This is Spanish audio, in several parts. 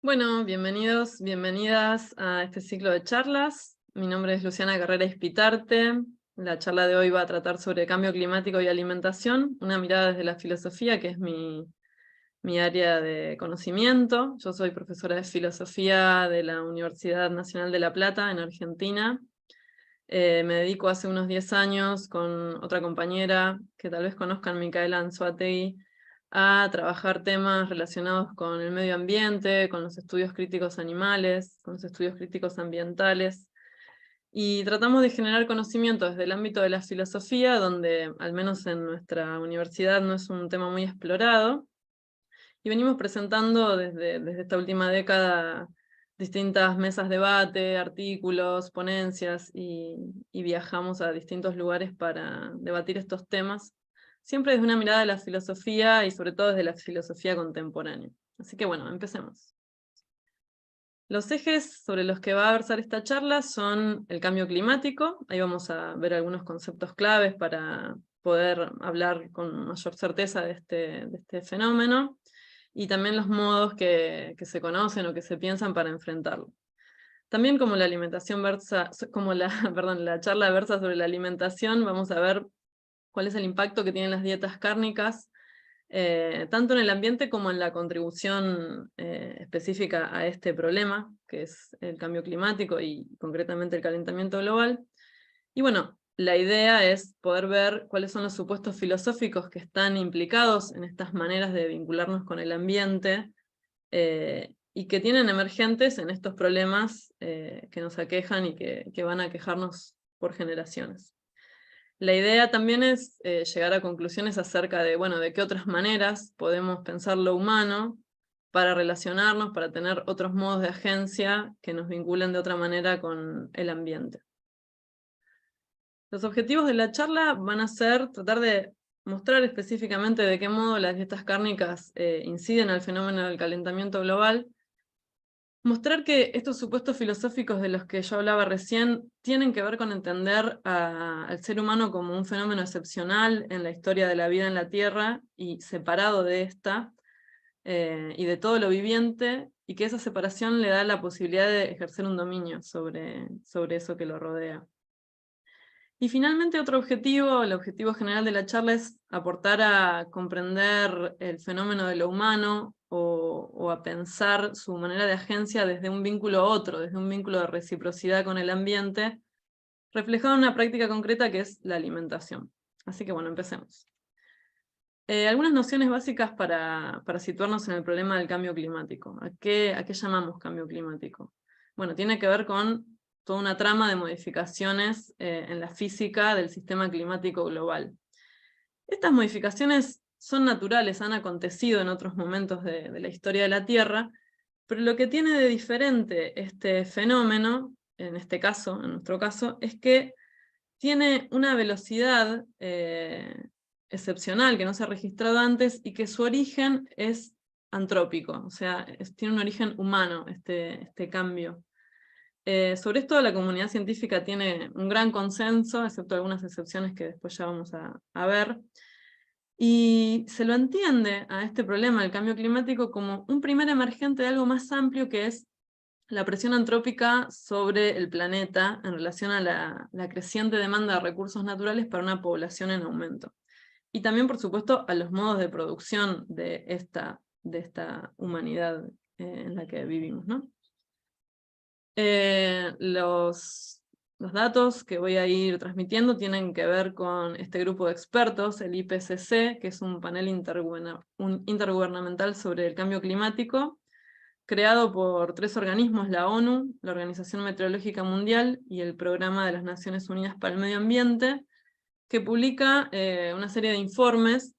Bueno, bienvenidos, bienvenidas a este ciclo de charlas. Mi nombre es Luciana Carrera Ispitarte. La charla de hoy va a tratar sobre cambio climático y alimentación, una mirada desde la filosofía, que es mi área de conocimiento. Yo soy profesora de filosofía de la Universidad Nacional de La Plata, en Argentina. Me dedico hace unos 10 años con otra compañera que tal vez conozcan, Micaela Anzoátegui, a trabajar temas relacionados con el medio ambiente, con los estudios críticos animales, con los estudios críticos ambientales, y tratamos de generar conocimiento desde el ámbito de la filosofía, donde al menos en nuestra universidad no es un tema muy explorado, y venimos presentando desde esta última década distintas mesas de debate, artículos, ponencias, y viajamos a distintos lugares para debatir estos temas, siempre desde una mirada de la filosofía y sobre todo desde la filosofía contemporánea. Así que bueno, empecemos. Los ejes sobre los que va a versar esta charla son el cambio climático. Ahí vamos a ver algunos conceptos claves para poder hablar con mayor certeza de este fenómeno, y también los modos que se conocen o que se piensan para enfrentarlo. También como la alimentación versa, como la, perdón, la charla versa sobre la alimentación, vamos a ver cuál es el impacto que tienen las dietas cárnicas, tanto en el ambiente como en la contribución específica a este problema, que es el cambio climático y concretamente el calentamiento global. Y bueno, la idea es poder ver cuáles son los supuestos filosóficos que están implicados en estas maneras de vincularnos con el ambiente, y que tienen emergentes en estos problemas que nos aquejan y que van a aquejarnos por generaciones. La idea también es llegar a conclusiones acerca de, bueno, de qué otras maneras podemos pensar lo humano para relacionarnos, para tener otros modos de agencia que nos vinculen de otra manera con el ambiente. Los objetivos de la charla van a ser tratar de mostrar específicamente de qué modo las dietas cárnicas inciden al fenómeno del calentamiento global, mostrar que estos supuestos filosóficos de los que yo hablaba recién tienen que ver con entender al ser humano como un fenómeno excepcional en la historia de la vida en la Tierra y separado de esta y de todo lo viviente, y que esa separación le da la posibilidad de ejercer un dominio sobre eso que lo rodea. Y finalmente otro objetivo, el objetivo general de la charla, es aportar a comprender el fenómeno de lo humano o a pensar su manera de agencia desde un vínculo a otro, desde un vínculo de reciprocidad con el ambiente, reflejado en una práctica concreta que es la alimentación. Así que bueno, empecemos. Algunas nociones básicas para situarnos en el problema del cambio climático. ¿A qué llamamos cambio climático? Bueno, tiene que ver con toda una trama de modificaciones en la física del sistema climático global. Estas modificaciones son naturales, han acontecido en otros momentos de la historia de la Tierra, pero lo que tiene de diferente este fenómeno, en este caso, en nuestro caso, es que tiene una velocidad excepcional que no se ha registrado antes, y que su origen es antrópico, o sea, tiene un origen humano este cambio. Sobre esto la comunidad científica tiene un gran consenso, excepto algunas excepciones que después ya vamos a ver, y se lo entiende a este problema del cambio climático como un primer emergente de algo más amplio, que es la presión antrópica sobre el planeta en relación a la creciente demanda de recursos naturales para una población en aumento. Y también, por supuesto, a los modos de producción de esta humanidad en la que vivimos, ¿no? Los datos que voy a ir transmitiendo tienen que ver con este grupo de expertos, el IPCC, que es un panel intergubernamental sobre el cambio climático, creado por 3 organismos: la ONU, la Organización Meteorológica Mundial y el Programa de las Naciones Unidas para el Medio Ambiente, que publica una serie de informes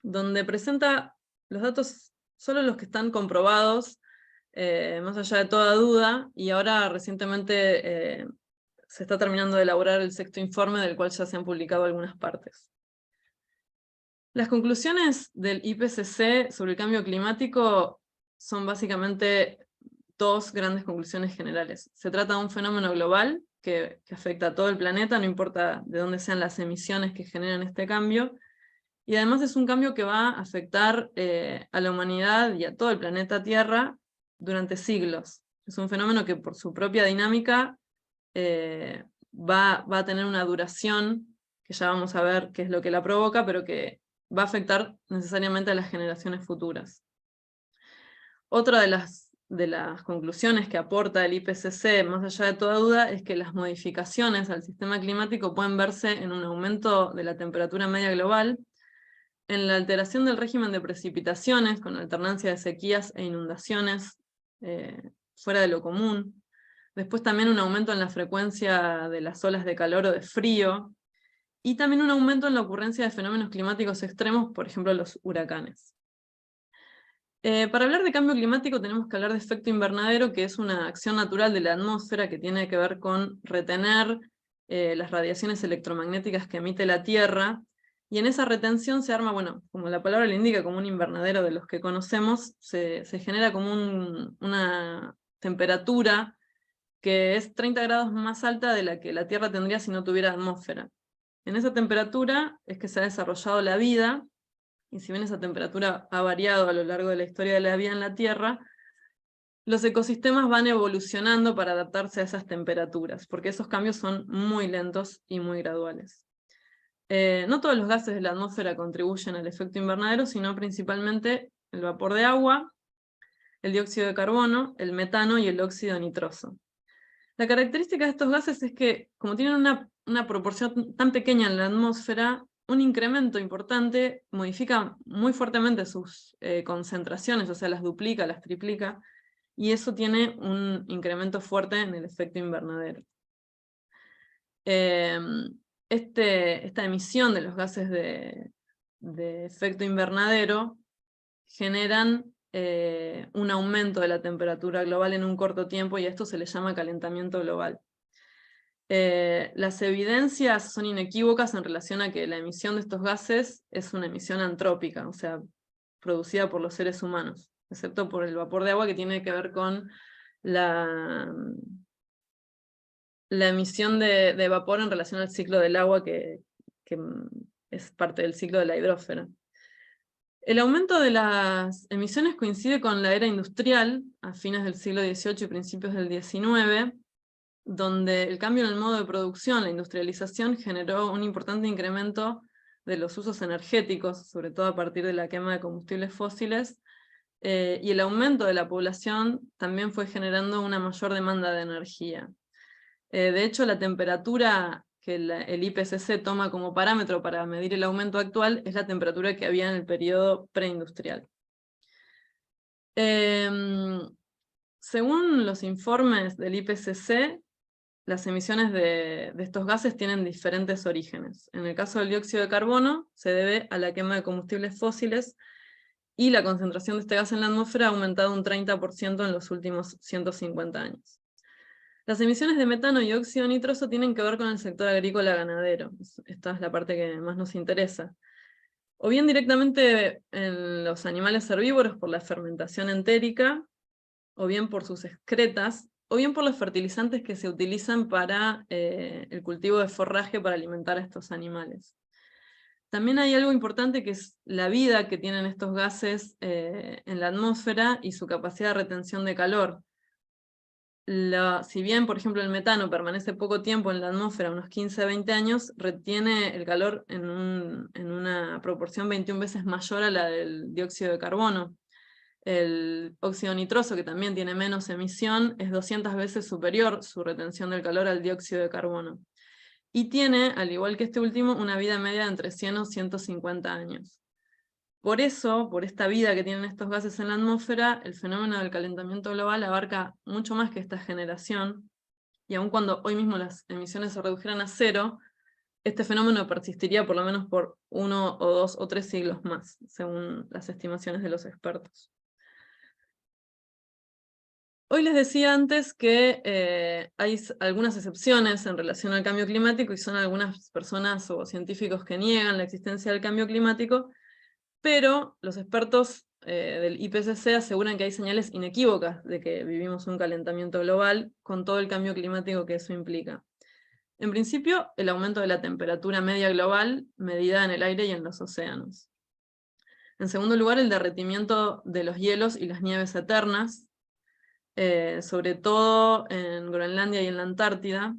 donde presenta los datos, solo los que están comprobados, más allá de toda duda, y ahora recientemente se está terminando de elaborar el 6º informe, del cual ya se han publicado algunas partes. Las conclusiones del IPCC sobre el cambio climático son básicamente 2 grandes conclusiones generales. Se trata de un fenómeno global que afecta a todo el planeta, no importa de dónde sean las emisiones que generan este cambio, y además es un cambio que va a afectar a la humanidad y a todo el planeta Tierra durante siglos. Es un fenómeno que por su propia dinámica va a tener una duración, que ya vamos a ver qué es lo que la provoca, pero que va a afectar necesariamente a las generaciones futuras. Otra de las conclusiones que aporta el IPCC, más allá de toda duda, es que las modificaciones al sistema climático pueden verse en un aumento de la temperatura media global, en la alteración del régimen de precipitaciones, con alternancia de sequías e inundaciones fuera de lo común. Después también un aumento en la frecuencia de las olas de calor o de frío, y también un aumento en la ocurrencia de fenómenos climáticos extremos, por ejemplo los huracanes. Para hablar de cambio climático tenemos que hablar de efecto invernadero, que es una acción natural de la atmósfera que tiene que ver con retener las radiaciones electromagnéticas que emite la Tierra, y en esa retención se arma, bueno, como la palabra le indica, como un invernadero de los que conocemos, se genera como una temperatura que es 30 grados más alta de la que la Tierra tendría si no tuviera atmósfera. En esa temperatura es que se ha desarrollado la vida, y si bien esa temperatura ha variado a lo largo de la historia de la vida en la Tierra, los ecosistemas van evolucionando para adaptarse a esas temperaturas, porque esos cambios son muy lentos y muy graduales. No todos los gases de la atmósfera contribuyen al efecto invernadero, sino principalmente el vapor de agua, el dióxido de carbono, el metano y el óxido nitroso. La característica de estos gases es que, como tienen una proporción tan pequeña en la atmósfera, un incremento importante modifica muy fuertemente sus concentraciones, o sea, las duplica, las triplica, y eso tiene un incremento fuerte en el efecto invernadero. Esta emisión de los gases de efecto invernadero generan un aumento de la temperatura global en un corto tiempo, y a esto se le llama calentamiento global. Las evidencias son inequívocas en relación a que la emisión de estos gases es una emisión antrópica, o sea, producida por los seres humanos, excepto por el vapor de agua, que tiene que ver con la emisión de vapor en relación al ciclo del agua, que es parte del ciclo de la hidrósfera. El aumento de las emisiones coincide con la era industrial, a fines del siglo XVIII y principios del XIX, donde el cambio en el modo de producción, la industrialización, generó un importante incremento de los usos energéticos, sobre todo a partir de la quema de combustibles fósiles, y el aumento de la población también fue generando una mayor demanda de energía. De hecho, la temperatura que el IPCC toma como parámetro para medir el aumento actual es la temperatura que había en el periodo preindustrial. Según los informes del IPCC, las emisiones de estos gases tienen diferentes orígenes. En el caso del dióxido de carbono, se debe a la quema de combustibles fósiles, y la concentración de este gas en la atmósfera ha aumentado un 30% en los últimos 150 años. Las emisiones de metano y óxido nitroso tienen que ver con el sector agrícola ganadero. Esta es la parte que más nos interesa. O bien directamente en los animales herbívoros por la fermentación entérica, o bien por sus excretas, o bien por los fertilizantes que se utilizan para el cultivo de forraje para alimentar a estos animales. También hay algo importante, que es la vida que tienen estos gases en la atmósfera y su capacidad de retención de calor. Si bien, por ejemplo, el metano permanece poco tiempo en la atmósfera, unos 15-20 años, retiene el calor en una proporción 21 veces mayor a la del dióxido de carbono. El óxido nitroso, que también tiene menos emisión, es 200 veces superior su retención del calor al dióxido de carbono. Y tiene, al igual que este último, una vida media de entre 100 o 150 años. Por eso, por esta vida que tienen estos gases en la atmósfera, el fenómeno del calentamiento global abarca mucho más que esta generación, y aun cuando hoy mismo las emisiones se redujeran a cero, este fenómeno persistiría por lo menos por 1 o 2 o 3 siglos más, según las estimaciones de los expertos. Hoy les decía antes que hay algunas excepciones en relación al cambio climático, y son algunas personas o científicos que niegan la existencia del cambio climático, pero los expertos del IPCC aseguran que hay señales inequívocas de que vivimos un calentamiento global con todo el cambio climático que eso implica. En principio, el aumento de la temperatura media global medida en el aire y en los océanos. En segundo lugar, el derretimiento de los hielos y las nieves eternas. sobre todo en Groenlandia y en la Antártida.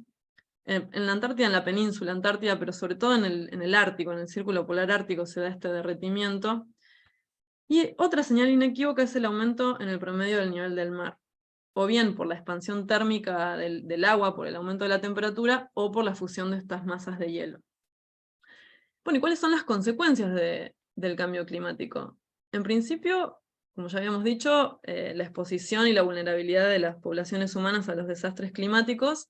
En la Antártida, en la península Antártida, pero sobre todo en el Ártico, en el círculo polar ártico se da este derretimiento. Y otra señal inequívoca es el aumento en el promedio del nivel del mar, o bien por la expansión térmica del agua, por el aumento de la temperatura, o por la fusión de estas masas de hielo. Bueno, ¿y cuáles son las consecuencias del cambio climático? En principio, como ya habíamos dicho, la exposición y la vulnerabilidad de las poblaciones humanas a los desastres climáticos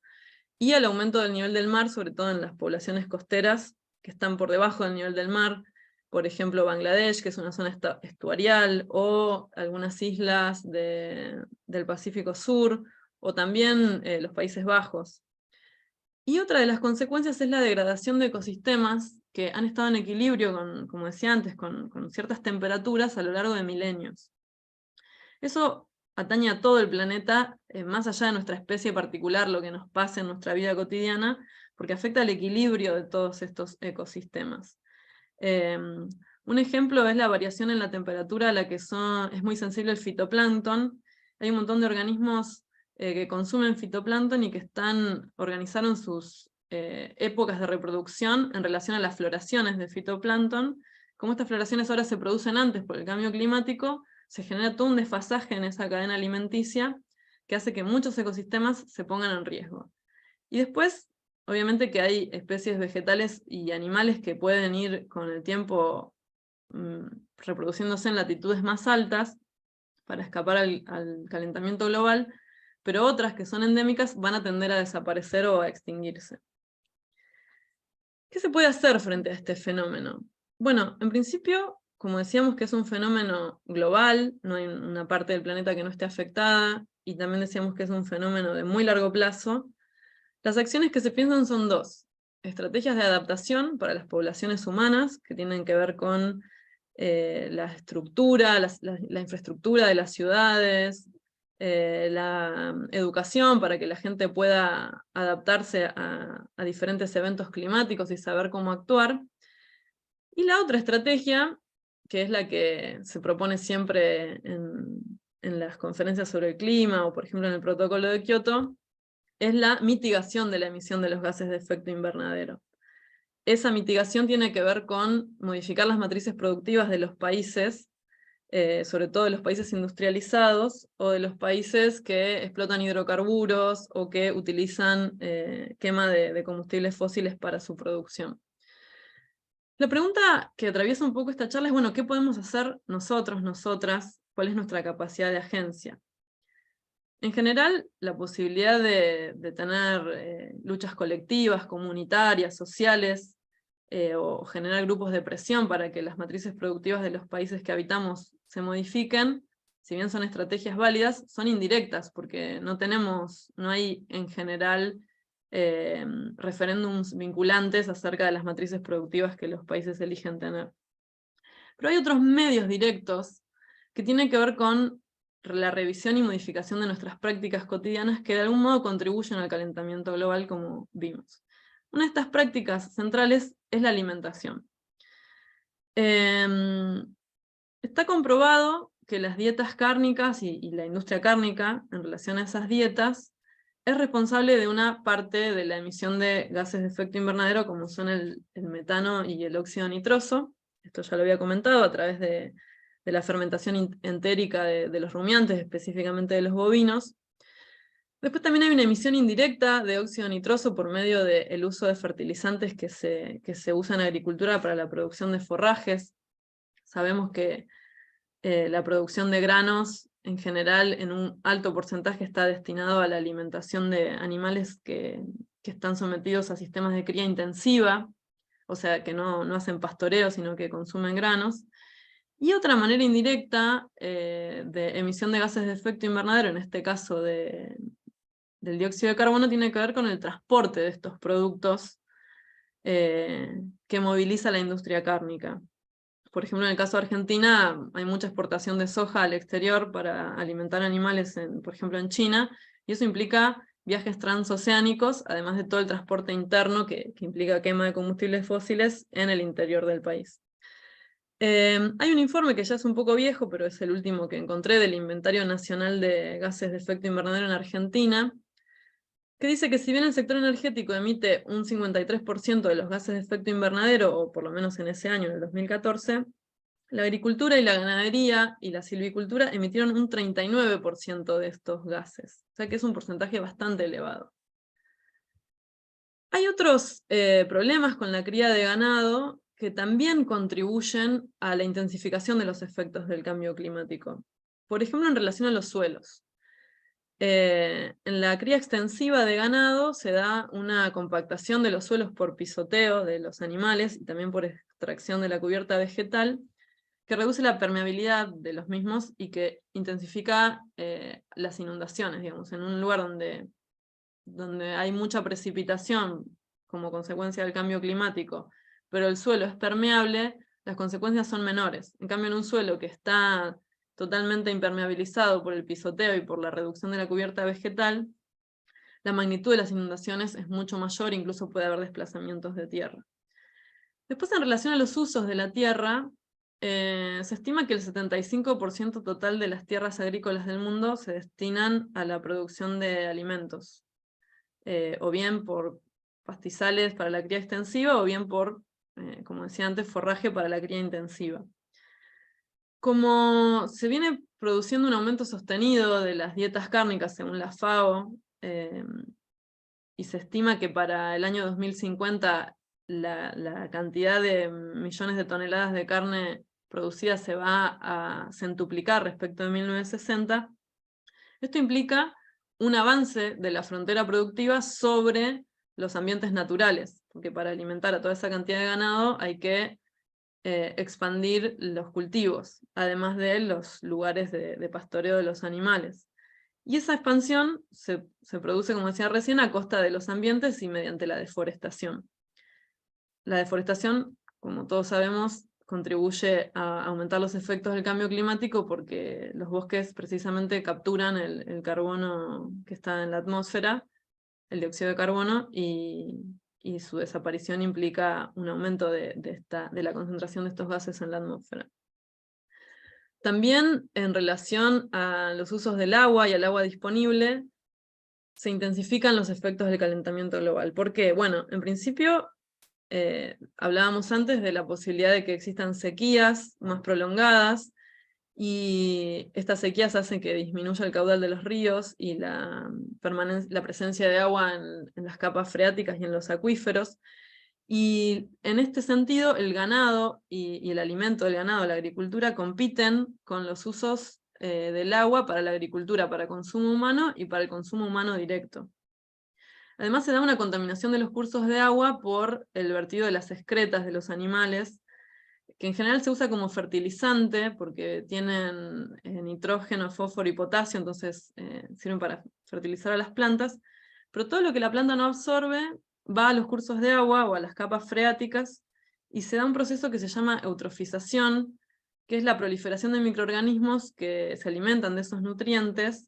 y al aumento del nivel del mar, sobre todo en las poblaciones costeras que están por debajo del nivel del mar, por ejemplo Bangladesh, que es una zona estuarial, o algunas islas del Pacífico Sur, o también los Países Bajos. Y otra de las consecuencias es la degradación de ecosistemas que han estado en equilibrio, como decía antes, con ciertas temperaturas a lo largo de milenios. Eso atañe a todo el planeta, más allá de nuestra especie particular, lo que nos pasa en nuestra vida cotidiana, porque afecta al equilibrio de todos estos ecosistemas. Un ejemplo es la variación en la temperatura a la que es muy sensible el fitoplancton. Hay un montón de organismos que consumen fitoplancton y que organizaron sus épocas de reproducción en relación a las floraciones de fitoplancton. Como estas floraciones ahora se producen antes por el cambio climático, se genera todo un desfasaje en esa cadena alimenticia que hace que muchos ecosistemas se pongan en riesgo. Y después, obviamente que hay especies vegetales y animales que pueden ir con el tiempo reproduciéndose en latitudes más altas para escapar al calentamiento global, pero otras que son endémicas van a tender a desaparecer o a extinguirse. ¿Qué se puede hacer frente a este fenómeno? Bueno, en principio, como decíamos que es un fenómeno global, no hay una parte del planeta que no esté afectada, y también decíamos que es un fenómeno de muy largo plazo, las acciones que se piensan son dos: estrategias de adaptación para las poblaciones humanas, que tienen que ver con la estructura, la infraestructura de las ciudades, la educación para que la gente pueda adaptarse a diferentes eventos climáticos y saber cómo actuar. Y la otra estrategia, que es la que se propone siempre en las conferencias sobre el clima, o por ejemplo en el protocolo de Kioto, es la mitigación de la emisión de los gases de efecto invernadero. Esa mitigación tiene que ver con modificar las matrices productivas de los países, sobre todo de los países industrializados, o de los países que explotan hidrocarburos, o que utilizan quema de combustibles fósiles para su producción. La pregunta que atraviesa un poco esta charla es, bueno, ¿qué podemos hacer nosotros, nosotras? ¿Cuál es nuestra capacidad de agencia? En general, la posibilidad de tener luchas colectivas, comunitarias, sociales, o generar grupos de presión para que las matrices productivas de los países que habitamos se modifiquen, si bien son estrategias válidas, son indirectas, porque no hay en general referéndums vinculantes acerca de las matrices productivas que los países eligen tener. Pero hay otros medios directos que tienen que ver con la revisión y modificación de nuestras prácticas cotidianas que de algún modo contribuyen al calentamiento global, como vimos. Una de estas prácticas centrales es la alimentación. Está comprobado que las dietas cárnicas y la industria cárnica, en relación a esas dietas, es responsable de una parte de la emisión de gases de efecto invernadero, como son el metano y el óxido nitroso. Esto ya lo había comentado a través de la fermentación entérica de los rumiantes, específicamente de los bovinos. Después también hay una emisión indirecta de óxido nitroso por medio del uso de fertilizantes que se usan en agricultura para la producción de forrajes. Sabemos que la producción de granos, en general, en un alto porcentaje está destinado a la alimentación de animales que están sometidos a sistemas de cría intensiva, o sea, que no hacen pastoreo, sino que consumen granos. Y otra manera indirecta de emisión de gases de efecto invernadero, en este caso del dióxido de carbono, tiene que ver con el transporte de estos productos que moviliza la industria cárnica. Por ejemplo, en el caso de Argentina, hay mucha exportación de soja al exterior para alimentar animales, por ejemplo en China, y eso implica viajes transoceánicos, además de todo el transporte interno que implica quema de combustibles fósiles en el interior del país. Hay un informe que ya es un poco viejo, pero es el último que encontré del Inventario Nacional de Gases de Efecto Invernadero en Argentina, que dice que si bien el sector energético emite un 53% de los gases de efecto invernadero, o por lo menos en ese año, en el 2014, la agricultura y la ganadería y la silvicultura emitieron un 39% de estos gases. O sea que es un porcentaje bastante elevado. Hay otros problemas con la cría de ganado que también contribuyen a la intensificación de los efectos del cambio climático. Por ejemplo, en relación a los suelos. En la cría extensiva de ganado se da una compactación de los suelos por pisoteo de los animales y también por extracción de la cubierta vegetal, que reduce la permeabilidad de los mismos y que intensifica las inundaciones, digamos, en un lugar donde hay mucha precipitación como consecuencia del cambio climático, pero el suelo es permeable, las consecuencias son menores. En cambio, en un suelo que está totalmente impermeabilizado por el pisoteo y por la reducción de la cubierta vegetal, la magnitud de las inundaciones es mucho mayor, incluso puede haber desplazamientos de tierra. Después, en relación a los usos de la tierra, se estima que el 75% total de las tierras agrícolas del mundo se destinan a la producción de alimentos, o bien por pastizales para la cría extensiva, o bien por, como decía antes, forraje para la cría intensiva. Como se viene produciendo un aumento sostenido de las dietas cárnicas según la FAO, y se estima que para el año 2050 la cantidad de millones de toneladas de carne producida se va a centuplicar respecto de 1960, esto implica un avance de la frontera productiva sobre los ambientes naturales, porque para alimentar a toda esa cantidad de ganado hay que expandir los cultivos, además de los lugares de pastoreo de los animales. Y esa expansión se produce, como decía recién, a costa de los ambientes y mediante la deforestación. La deforestación, como todos sabemos, contribuye a aumentar los efectos del cambio climático porque los bosques precisamente capturan el carbono que está en la atmósfera, el dióxido de carbono, y su desaparición implica un aumento de la concentración de estos gases en la atmósfera. También en relación a los usos del agua y al agua disponible, se intensifican los efectos del calentamiento global. ¿Por qué? Bueno, en principio hablábamos antes de la posibilidad de que existan sequías más prolongadas, y estas sequías hacen que disminuya el caudal de los ríos y la presencia de agua en las capas freáticas y en los acuíferos. Y en este sentido, el ganado y el alimento del ganado, la agricultura, compiten con los usos del agua para la agricultura, para consumo humano y para el consumo humano directo. Además se da una contaminación de los cursos de agua por el vertido de las excretas de los animales, que en general se usa como fertilizante porque tienen nitrógeno, fósforo y potasio, entonces sirven para fertilizar a las plantas, pero todo lo que la planta no absorbe va a los cursos de agua o a las capas freáticas, y se da un proceso que se llama eutrofización, que es la proliferación de microorganismos que se alimentan de esos nutrientes,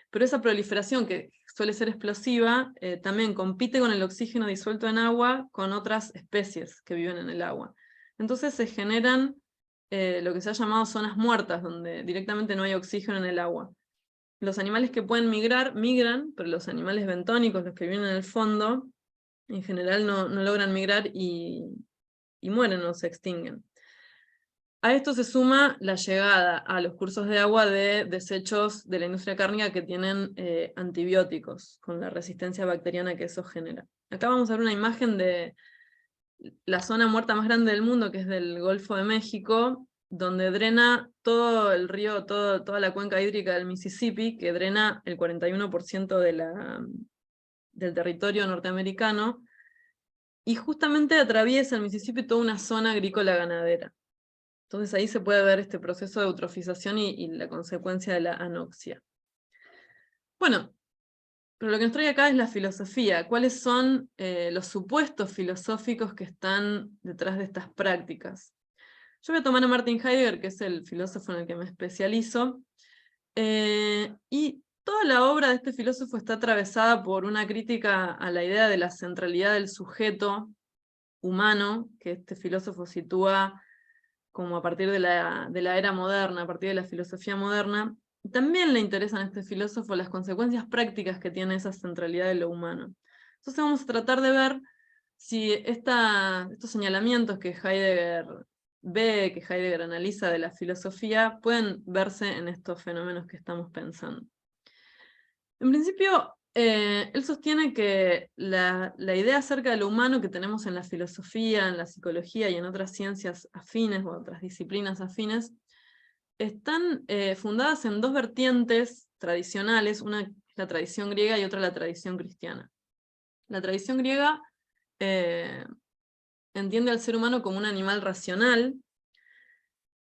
pero esa proliferación, que suele ser explosiva, también compite con el oxígeno disuelto en agua con otras especies que viven en el agua. Entonces se generan lo que se ha llamado zonas muertas, donde directamente no hay oxígeno en el agua. Los animales que pueden migrar, migran, pero los animales bentónicos, los que viven en el fondo, en general no logran migrar y mueren o se extinguen. A esto se suma la llegada a los cursos de agua de desechos de la industria cárnica que tienen antibióticos, con la resistencia bacteriana que eso genera. Acá vamos a ver una imagen de la zona muerta más grande del mundo, que es del Golfo de México, donde drena todo el río, toda la cuenca hídrica del Mississippi, que drena el 41% del territorio norteamericano, y justamente atraviesa el Mississippi toda una zona agrícola ganadera. Entonces ahí se puede ver este proceso de eutrofización y la consecuencia de la anoxia. Bueno, pero lo que nos trae acá es la filosofía. ¿Cuáles son los supuestos filosóficos que están detrás de estas prácticas? Yo voy a tomar a Martin Heidegger, que es el filósofo en el que me especializo, y toda la obra de este filósofo está atravesada por una crítica a la idea de la centralidad del sujeto humano, que este filósofo sitúa como a partir de la era moderna, a partir de la filosofía moderna, también le interesan a este filósofo las consecuencias prácticas que tiene esa centralidad de lo humano. Entonces vamos a tratar de ver si estos señalamientos que Heidegger ve, que Heidegger analiza de la filosofía, pueden verse en estos fenómenos que estamos pensando. En principio, él sostiene que la idea acerca de lo humano que tenemos en la filosofía, en la psicología y en otras ciencias afines o otras disciplinas afines, están fundadas en dos vertientes tradicionales, una es la tradición griega y otra la tradición cristiana. La tradición griega entiende al ser humano como un animal racional,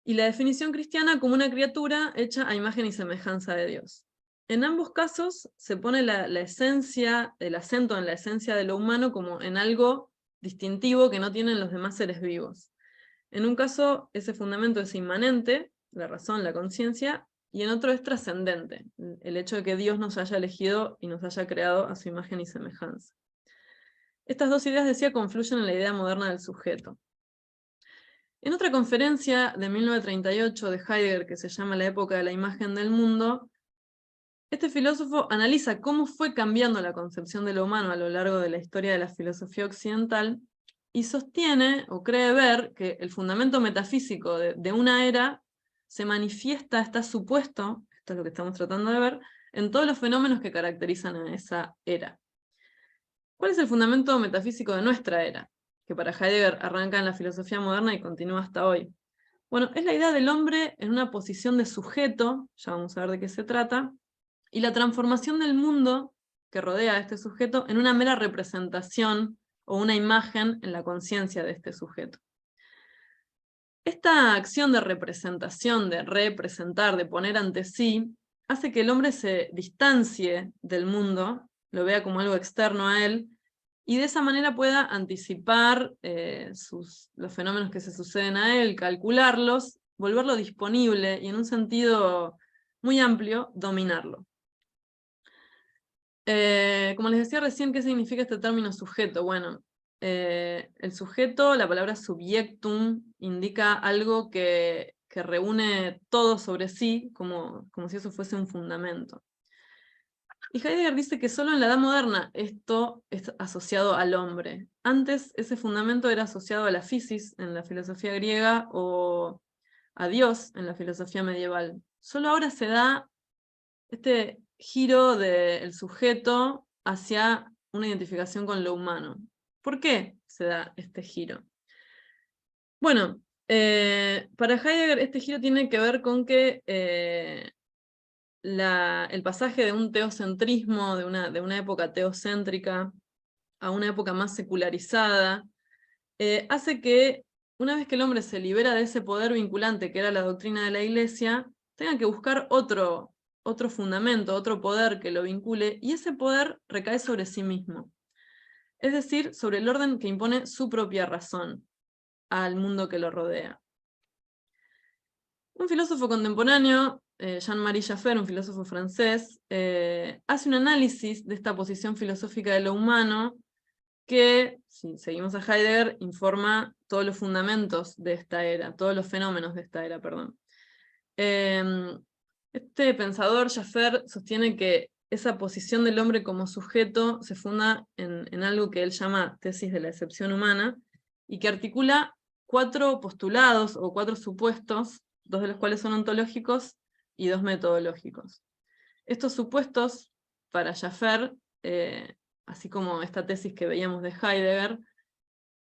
y la definición cristiana como una criatura hecha a imagen y semejanza de Dios. En ambos casos se pone la esencia, el acento en la esencia de lo humano como en algo distintivo que no tienen los demás seres vivos. En un caso ese fundamento es inmanente, la razón, la conciencia, y en otro es trascendente, el hecho de que Dios nos haya elegido y nos haya creado a su imagen y semejanza. Estas dos ideas, decía, confluyen en la idea moderna del sujeto. En otra conferencia de 1938 de Heidegger, que se llama La época de la imagen del mundo, este filósofo analiza cómo fue cambiando la concepción de lo humano a lo largo de la historia de la filosofía occidental, y sostiene, o cree ver, que el fundamento metafísico de una era se manifiesta, está supuesto, esto es lo que estamos tratando de ver, en todos los fenómenos que caracterizan a esa era. ¿Cuál es el fundamento metafísico de nuestra era? Que para Heidegger arranca en la filosofía moderna y continúa hasta hoy. Bueno, es la idea del hombre en una posición de sujeto, ya vamos a ver de qué se trata, y la transformación del mundo que rodea a este sujeto en una mera representación o una imagen en la conciencia de este sujeto. Esta acción de representación, de representar, de poner ante sí, hace que el hombre se distancie del mundo, lo vea como algo externo a él, y de esa manera pueda anticipar los fenómenos que se suceden a él, calcularlos, volverlo disponible y en un sentido muy amplio, dominarlo. Como les decía recién, ¿qué significa este término sujeto? Bueno, el sujeto, la palabra subjectum, indica algo que reúne todo sobre sí, como si eso fuese un fundamento. Y Heidegger dice que solo en la Edad Moderna esto es asociado al hombre. Antes ese fundamento era asociado a la physis en la filosofía griega o a Dios en la filosofía medieval. Solo ahora se da este giro del sujeto hacia una identificación con lo humano. ¿Por qué se da este giro? Bueno, para Heidegger este giro tiene que ver con que el pasaje de un teocentrismo, de una época teocéntrica, a una época más secularizada, hace que una vez que el hombre se libera de ese poder vinculante que era la doctrina de la Iglesia, tenga que buscar otro fundamento, otro poder que lo vincule, y ese poder recae sobre sí mismo. Es decir, sobre el orden que impone su propia razón al mundo que lo rodea. Un filósofo contemporáneo, Jean-Marie Jaffer, un filósofo francés, hace un análisis de esta posición filosófica de lo humano que, si seguimos a Heidegger, informa todos los fundamentos de esta era, todos los fenómenos de esta era, perdón. Este pensador, Jaffer, sostiene que esa posición del hombre como sujeto se funda en algo que él llama tesis de la excepción humana, y que articula 4 postulados o 4 supuestos, 2 de los cuales son ontológicos y 2 metodológicos. Estos supuestos, para Jaffer, así como esta tesis que veíamos de Heidegger,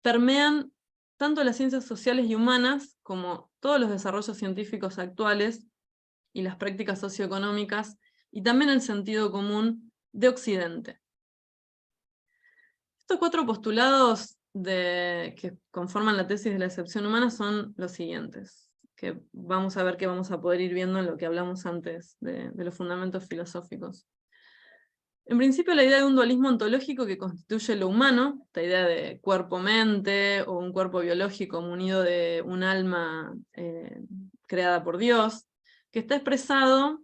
permean tanto las ciencias sociales y humanas como todos los desarrollos científicos actuales y las prácticas socioeconómicas, y también el sentido común de Occidente. Estos 4 postulados que conforman la tesis de la excepción humana son los siguientes, que vamos a ver que vamos a poder ir viendo en lo que hablamos antes de los fundamentos filosóficos. En principio, la idea de un dualismo ontológico que constituye lo humano, esta idea de cuerpo-mente o un cuerpo biológico munido de un alma creada por Dios, que está expresado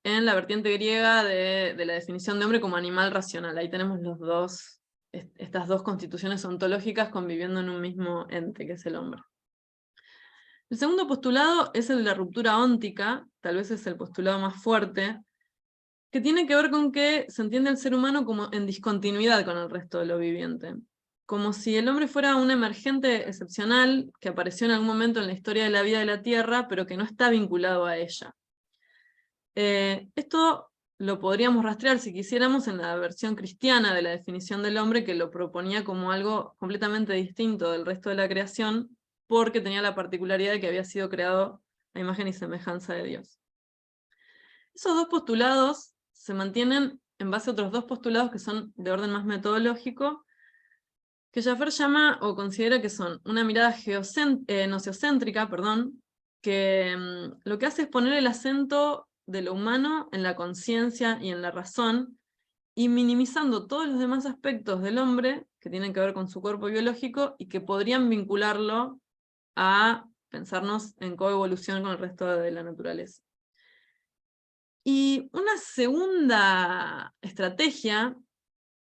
en la vertiente griega de la definición de hombre como animal racional. Ahí tenemos estas dos constituciones ontológicas conviviendo en un mismo ente, que es el hombre. El segundo postulado es el de la ruptura óntica, tal vez es el postulado más fuerte, que tiene que ver con que se entiende al ser humano como en discontinuidad con el resto de lo viviente. Como si el hombre fuera un emergente excepcional que apareció en algún momento en la historia de la vida de la Tierra, pero que no está vinculado a ella. Esto lo podríamos rastrear, si quisiéramos, en la versión cristiana de la definición del hombre, que lo proponía como algo completamente distinto del resto de la creación, porque tenía la particularidad de que había sido creado a imagen y semejanza de Dios. Esos dos postulados se mantienen en base a otros dos postulados que son de orden más metodológico, que Jaffer llama o considera que son una mirada nociocéntrica, que lo que hace es poner el acento de lo humano en la conciencia y en la razón, y minimizando todos los demás aspectos del hombre que tienen que ver con su cuerpo biológico y que podrían vincularlo a pensarnos en coevolución con el resto de la naturaleza. Y una segunda estrategia,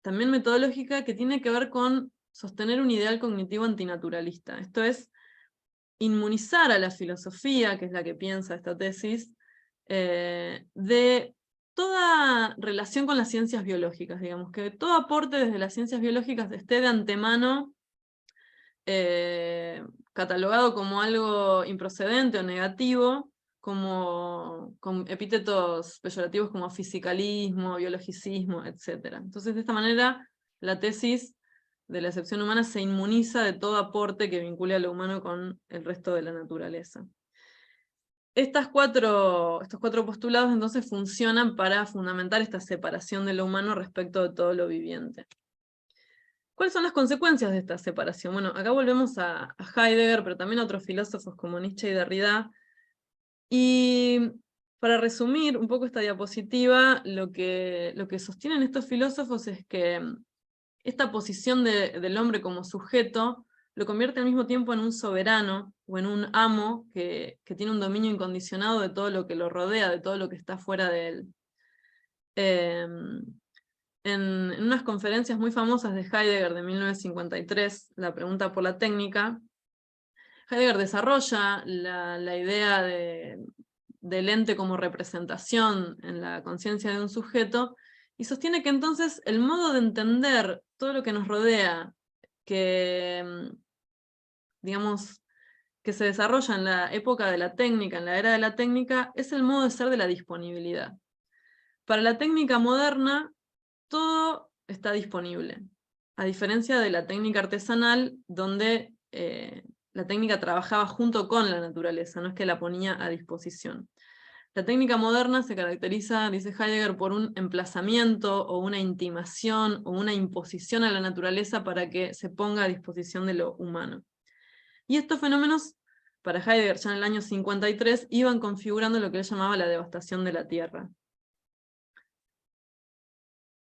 también metodológica, que tiene que ver con sostener un ideal cognitivo antinaturalista. Esto es, inmunizar a la filosofía, que es la que piensa esta tesis, de toda relación con las ciencias biológicas, digamos, que todo aporte desde las ciencias biológicas esté de antemano catalogado como algo improcedente o negativo, como con epítetos peyorativos como fisicalismo, biologicismo, etc. Entonces, de esta manera, la tesis de la excepción humana se inmuniza de todo aporte que vincule a lo humano con el resto de la naturaleza. Estos cuatro postulados entonces funcionan para fundamentar esta separación de lo humano respecto de todo lo viviente. ¿Cuáles son las consecuencias de esta separación? Bueno, acá volvemos a Heidegger, pero también a otros filósofos como Nietzsche y Derrida. Y para resumir un poco esta diapositiva, lo que sostienen estos filósofos es que esta posición del hombre como sujeto lo convierte al mismo tiempo en un soberano o en un amo que tiene un dominio incondicionado de todo lo que lo rodea, de todo lo que está fuera de él. En unas conferencias muy famosas de Heidegger de 1953, La pregunta por la técnica, Heidegger desarrolla la idea del ente como representación en la conciencia de un sujeto, y sostiene que entonces el modo de entender todo lo que nos rodea, que, digamos, que se desarrolla en la época de la técnica, en la era de la técnica, es el modo de ser de la disponibilidad. Para la técnica moderna, todo está disponible, a diferencia de la técnica artesanal, donde la técnica trabajaba junto con la naturaleza, no es que la ponía a disposición. La técnica moderna se caracteriza, dice Heidegger, por un emplazamiento o una intimación o una imposición a la naturaleza para que se ponga a disposición de lo humano. Y estos fenómenos, para Heidegger ya en el año 53, iban configurando lo que él llamaba la devastación de la tierra.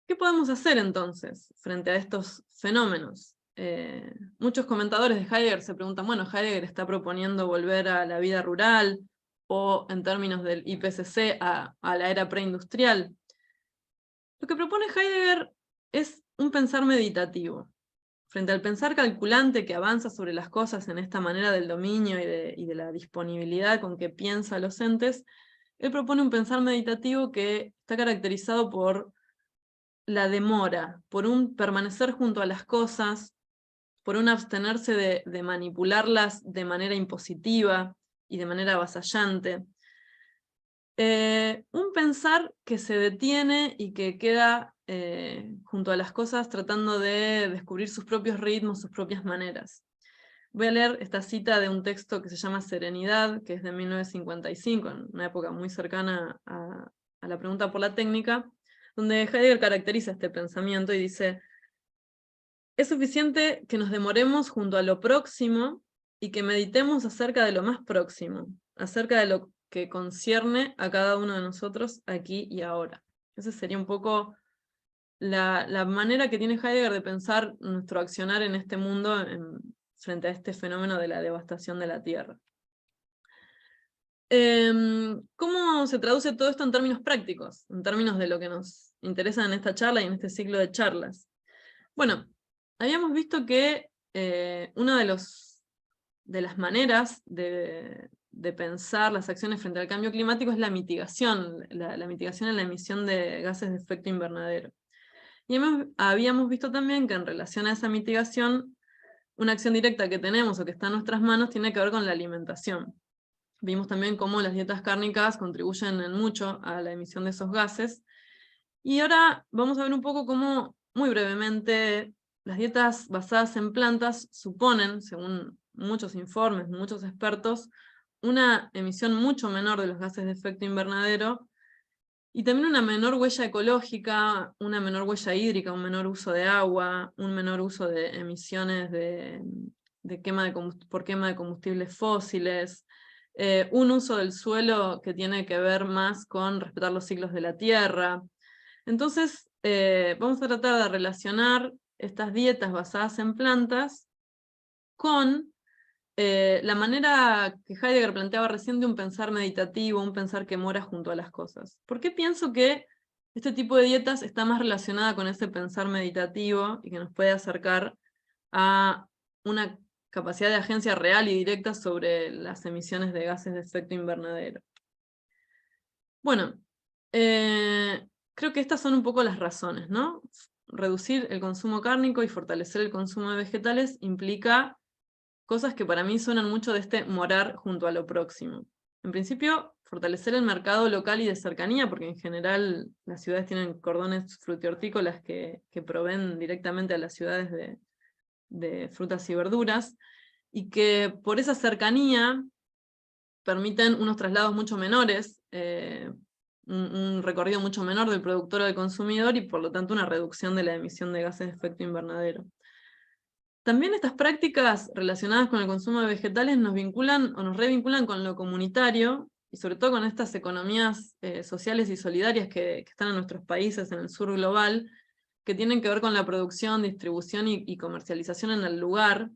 ¿Qué podemos hacer entonces frente a estos fenómenos? Muchos comentadores de Heidegger se preguntan, bueno, Heidegger está proponiendo volver a la vida rural, o en términos del IPCC, a la era preindustrial. Lo que propone Heidegger es un pensar meditativo. Frente al pensar calculante que avanza sobre las cosas en esta manera del dominio y de la disponibilidad con que piensa los entes, él propone un pensar meditativo que está caracterizado por la demora, por un permanecer junto a las cosas, por un abstenerse de manipularlas de manera impositiva y de manera avasallante. Un pensar que se detiene y que queda junto a las cosas tratando de descubrir sus propios ritmos, sus propias maneras. Voy a leer esta cita de un texto que se llama Serenidad, que es de 1955, en una época muy cercana a la pregunta por la técnica, donde Heidegger caracteriza este pensamiento y dice: es suficiente que nos demoremos junto a lo próximo y que meditemos acerca de lo más próximo, acerca de lo que concierne a cada uno de nosotros aquí y ahora. Esa sería un poco la manera que tiene Heidegger de pensar nuestro accionar en este mundo frente a este fenómeno de la devastación de la tierra. ¿Cómo se traduce todo esto en términos prácticos? En términos de lo que nos interesa en esta charla y en este ciclo de charlas. Bueno, habíamos visto que uno de los las maneras de pensar las acciones frente al cambio climático es la mitigación, la mitigación en la emisión de gases de efecto invernadero. Y habíamos visto también que en relación a esa mitigación, una acción directa que tenemos o que está en nuestras manos tiene que ver con la alimentación. Vimos también cómo las dietas cárnicas contribuyen en mucho a la emisión de esos gases. Y ahora vamos a ver un poco cómo, muy brevemente, las dietas basadas en plantas suponen, según muchos informes, muchos expertos, una emisión mucho menor de los gases de efecto invernadero y también una menor huella ecológica, una menor huella hídrica, un menor uso de agua, un menor uso de emisiones por quema de combustibles fósiles, un uso del suelo que tiene que ver más con respetar los ciclos de la tierra. Entonces, vamos a tratar de relacionar estas dietas basadas en plantas con la manera que Heidegger planteaba recién de un pensar meditativo, un pensar que mora junto a las cosas. ¿Por qué pienso que este tipo de dietas está más relacionada con ese pensar meditativo y que nos puede acercar a una capacidad de agencia real y directa sobre las emisiones de gases de efecto invernadero? Bueno, creo que estas son un poco las razones, ¿no? Reducir el consumo cárnico y fortalecer el consumo de vegetales implica cosas que para mí suenan mucho de este morar junto a lo próximo. En principio, fortalecer el mercado local y de cercanía, porque en general las ciudades tienen cordones frutihortícolas que proveen directamente a las ciudades de frutas y verduras, y que por esa cercanía permiten unos traslados mucho menores, un recorrido mucho menor del productor al consumidor y por lo tanto una reducción de la emisión de gases de efecto invernadero. También estas prácticas relacionadas con el consumo de vegetales nos vinculan o nos revinculan con lo comunitario y sobre todo con estas economías sociales y solidarias que están en nuestros países, en el sur global, que tienen que ver con la producción, distribución y comercialización en el lugar,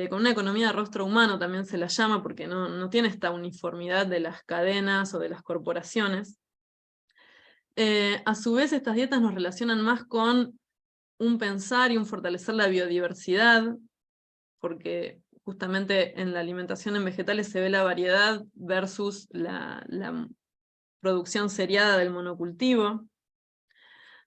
con una economía de rostro humano también se la llama, porque no tiene esta uniformidad de las cadenas o de las corporaciones. A su vez, estas dietas nos relacionan más con un pensar y un fortalecer la biodiversidad, porque justamente en la alimentación en vegetales se ve la variedad versus la producción seriada del monocultivo.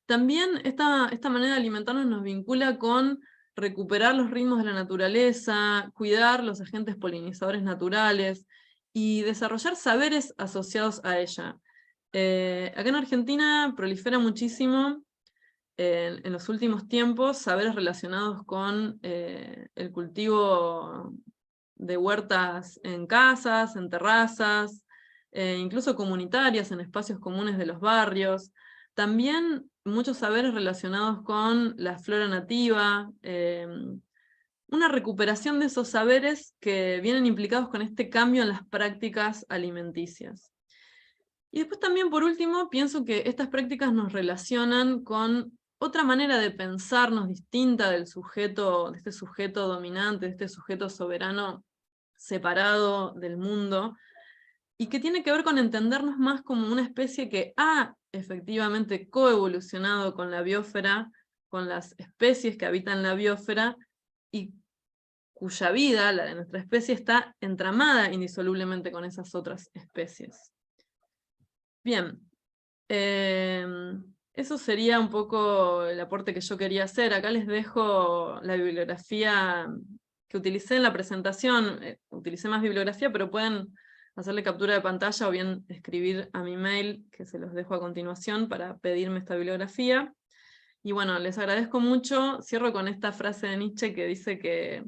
También esta manera de alimentarnos nos vincula con recuperar los ritmos de la naturaleza, cuidar los agentes polinizadores naturales y desarrollar saberes asociados a ella. Acá en Argentina prolifera muchísimo en los últimos tiempos saberes relacionados con el cultivo de huertas en casas, en terrazas, incluso comunitarias, en espacios comunes de los barrios. También muchos saberes relacionados con la flora nativa, una recuperación de esos saberes que vienen implicados con este cambio en las prácticas alimenticias. Y después también, por último, pienso que estas prácticas nos relacionan con otra manera de pensarnos distinta del sujeto, de este sujeto dominante, de este sujeto soberano separado del mundo, y que tiene que ver con entendernos más como una especie que ha efectivamente coevolucionado con la biosfera, con las especies que habitan la biosfera, y cuya vida, la de nuestra especie, está entramada indisolublemente con esas otras especies. Bien, eso sería un poco el aporte que yo quería hacer. Acá les dejo la bibliografía que utilicé en la presentación. Utilicé más bibliografía, pero pueden hacerle captura de pantalla o bien escribir a mi mail, que se los dejo a continuación, para pedirme esta bibliografía. Y bueno, les agradezco mucho. Cierro con esta frase de Nietzsche que dice que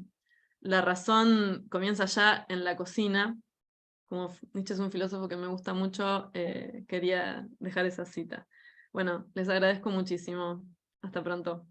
la razón comienza ya en la cocina. Como Nietzsche es un filósofo que me gusta mucho, quería dejar esa cita. Bueno, les agradezco muchísimo. Hasta pronto.